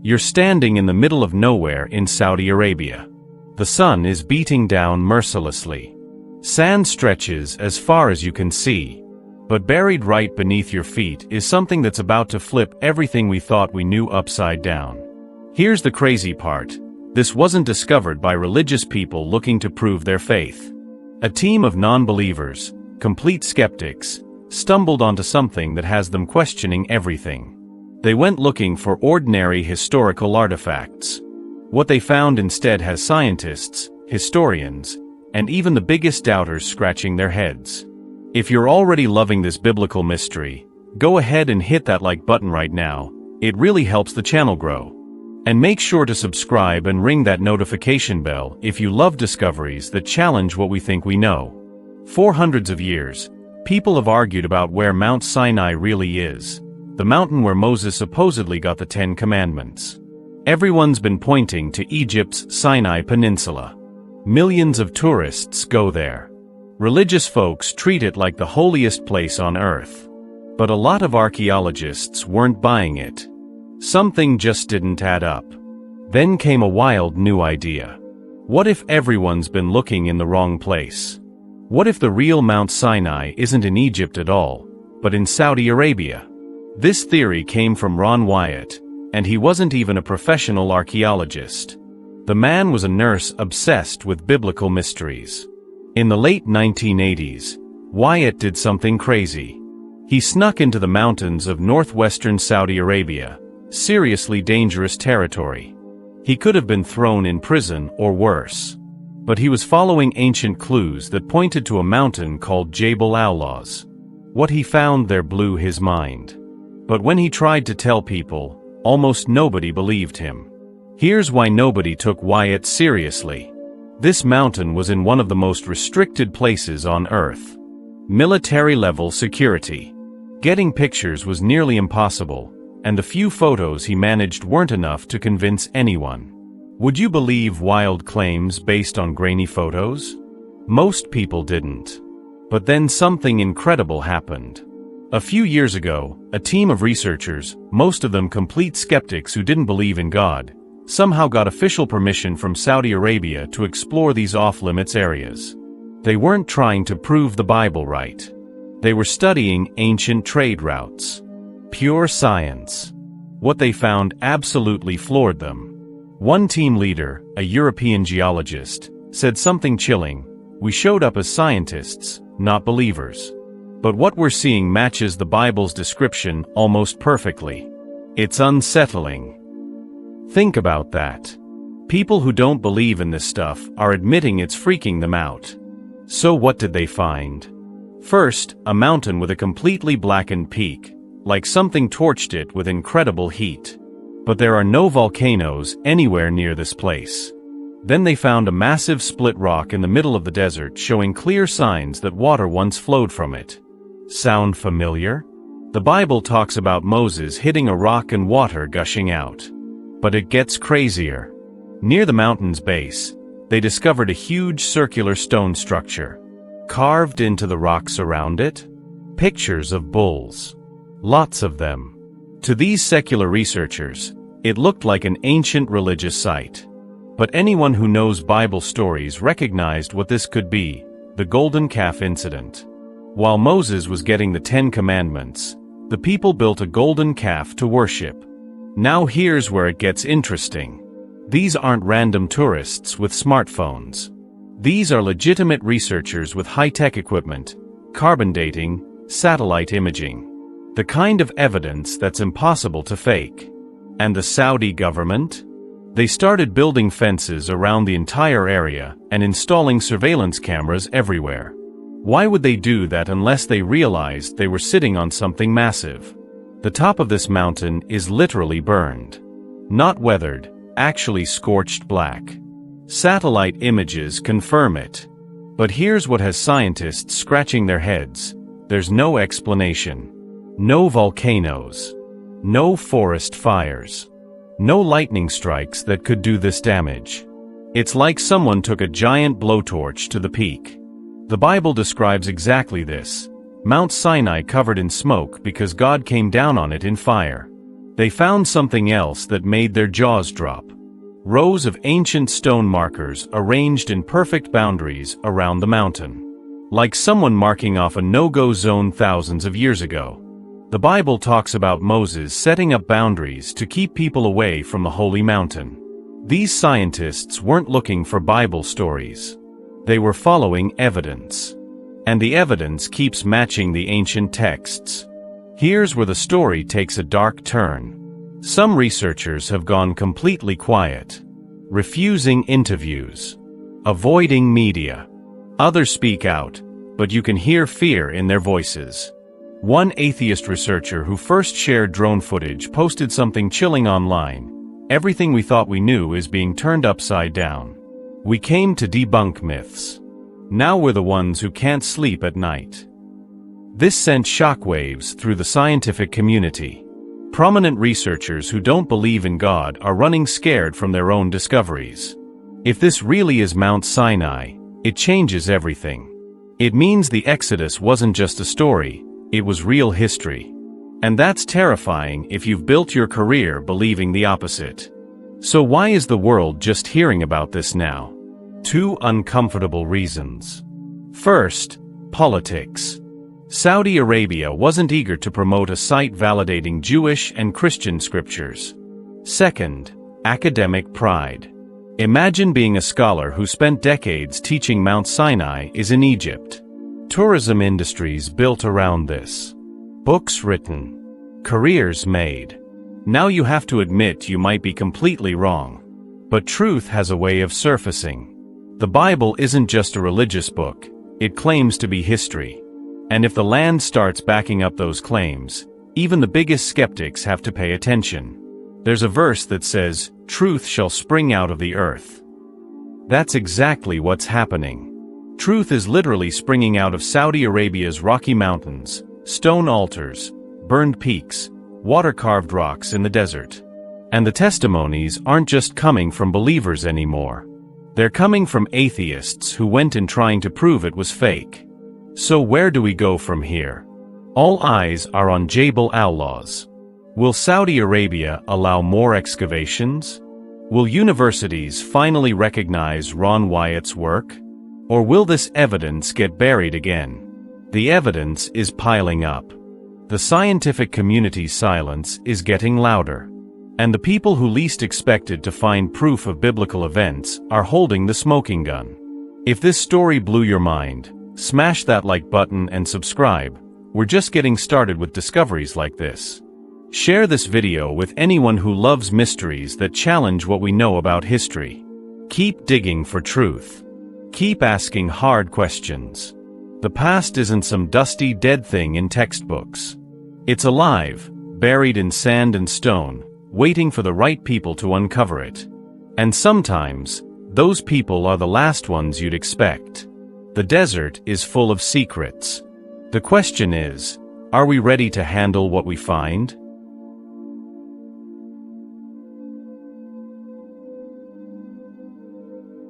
You're standing in the middle of nowhere in Saudi Arabia. The sun is beating down mercilessly. Sand stretches as far as you can see. But buried right beneath your feet is something that's about to flip everything we thought we knew upside down. Here's the crazy part. This wasn't discovered by religious people looking to prove their faith. A team of non-believers, complete skeptics, stumbled onto something that has them questioning everything. They went looking for ordinary historical artifacts. What they found instead has scientists, historians, and even the biggest doubters scratching their heads. If you're already loving this biblical mystery, go ahead and hit that like button right now. It really helps the channel grow. And make sure to subscribe and ring that notification bell if you love discoveries that challenge what we think we know. For hundreds of years, people have argued about where Mount Sinai really is, the mountain where Moses supposedly got the 10 Commandments. Everyone's been pointing to Egypt's Sinai Peninsula. Millions of tourists go there. Religious folks treat it like the holiest place on earth. But a lot of archaeologists weren't buying it. Something just didn't add up. Then came a wild new idea. What if everyone's been looking in the wrong place? What if the real Mount Sinai isn't in Egypt at all, but in Saudi Arabia? This theory came from Ron Wyatt, and he wasn't even a professional archaeologist. The man was a nurse obsessed with biblical mysteries. In the late 1980s, Wyatt did something crazy. He snuck into the mountains of northwestern Saudi Arabia, seriously dangerous territory. He could have been thrown in prison or worse. But he was following ancient clues that pointed to a mountain called Jebel al-Lawz. What he found there blew his mind. But when he tried to tell people, almost nobody believed him. Here's why nobody took Wyatt seriously. This mountain was in one of the most restricted places on Earth. Military-level security. Getting pictures was nearly impossible, and the few photos he managed weren't enough to convince anyone. Would you believe wild claims based on grainy photos? Most people didn't. But then something incredible happened. A few years ago, a team of researchers, most of them complete skeptics who didn't believe in God, somehow got official permission from Saudi Arabia to explore these off-limits areas. They weren't trying to prove the Bible right. They were studying ancient trade routes. Pure science. What they found absolutely floored them. One team leader, a European geologist, said something chilling. We showed up as scientists, not believers. But what we're seeing matches the Bible's description almost perfectly. It's unsettling. Think about that. People who don't believe in this stuff are admitting it's freaking them out. So what did they find? First, a mountain with a completely blackened peak, like something torched it with incredible heat. But there are no volcanoes anywhere near this place. Then they found a massive split rock in the middle of the desert showing clear signs that water once flowed from it. Sound familiar? The Bible talks about Moses hitting a rock and water gushing out. But it gets crazier. Near the mountain's base, they discovered a huge circular stone structure. Carved into the rocks around it, pictures of bulls. Lots of them. To these secular researchers, it looked like an ancient religious site. But anyone who knows Bible stories recognized what this could be, the golden calf incident. While Moses was getting the 10 Commandments, the people built a golden calf to worship. Now here's where it gets interesting. These aren't random tourists with smartphones. These are legitimate researchers with high-tech equipment, carbon dating, satellite imaging. The kind of evidence that's impossible to fake. And the Saudi government? They started building fences around the entire area and installing surveillance cameras everywhere. Why would they do that unless they realized they were sitting on something massive? The top of this mountain is literally burned. Not weathered, actually scorched black. Satellite images confirm it. But here's what has scientists scratching their heads. There's no explanation. No volcanoes. No forest fires. No lightning strikes that could do this damage. It's like someone took a giant blowtorch to the peak. The Bible describes exactly this. Mount Sinai covered in smoke because God came down on it in fire. They found something else that made their jaws drop. Rows of ancient stone markers arranged in perfect boundaries around the mountain. Like someone marking off a no-go zone thousands of years ago. The Bible talks about Moses setting up boundaries to keep people away from the holy mountain. These scientists weren't looking for Bible stories. They were following evidence. And the evidence keeps matching the ancient texts. Here's where the story takes a dark turn. Some researchers have gone completely quiet, refusing interviews, avoiding media. Others speak out, but you can hear fear in their voices. One atheist researcher who first shared drone footage posted something chilling online. Everything we thought we knew is being turned upside down. We came to debunk myths. Now we're the ones who can't sleep at night. This sent shockwaves through the scientific community. Prominent researchers who don't believe in God are running scared from their own discoveries. If this really is Mount Sinai, it changes everything. It means the Exodus wasn't just a story, it was real history. And that's terrifying if you've built your career believing the opposite. So why is the world just hearing about this now? 2 uncomfortable reasons. First, politics. Saudi Arabia wasn't eager to promote a site validating Jewish and Christian scriptures. Second, academic pride. Imagine being a scholar who spent decades teaching Mount Sinai is in Egypt. Tourism industries built around this. Books written. Careers made. Now you have to admit you might be completely wrong. But truth has a way of surfacing. The Bible isn't just a religious book, it claims to be history. And if the land starts backing up those claims, even the biggest skeptics have to pay attention. There's a verse that says, "Truth shall spring out of the earth." That's exactly what's happening. Truth is literally springing out of Saudi Arabia's Rocky Mountains, stone altars, burned peaks, water-carved rocks in the desert. And the testimonies aren't just coming from believers anymore. They're coming from atheists who went in trying to prove it was fake. So where do we go from here? All eyes are on Jebel al-Lawz. Will Saudi Arabia allow more excavations? Will universities finally recognize Ron Wyatt's work? Or will this evidence get buried again? The evidence is piling up. The scientific community's silence is getting louder. And the people who least expected to find proof of biblical events are holding the smoking gun. If this story blew your mind, smash that like button and subscribe. We're just getting started with discoveries like this. Share this video with anyone who loves mysteries that challenge what we know about history. Keep digging for truth. Keep asking hard questions. The past isn't some dusty, dead thing in textbooks. It's alive, buried in sand and stone, waiting for the right people to uncover it. And sometimes, those people are the last ones you'd expect. The desert is full of secrets. The question is, are we ready to handle what we find?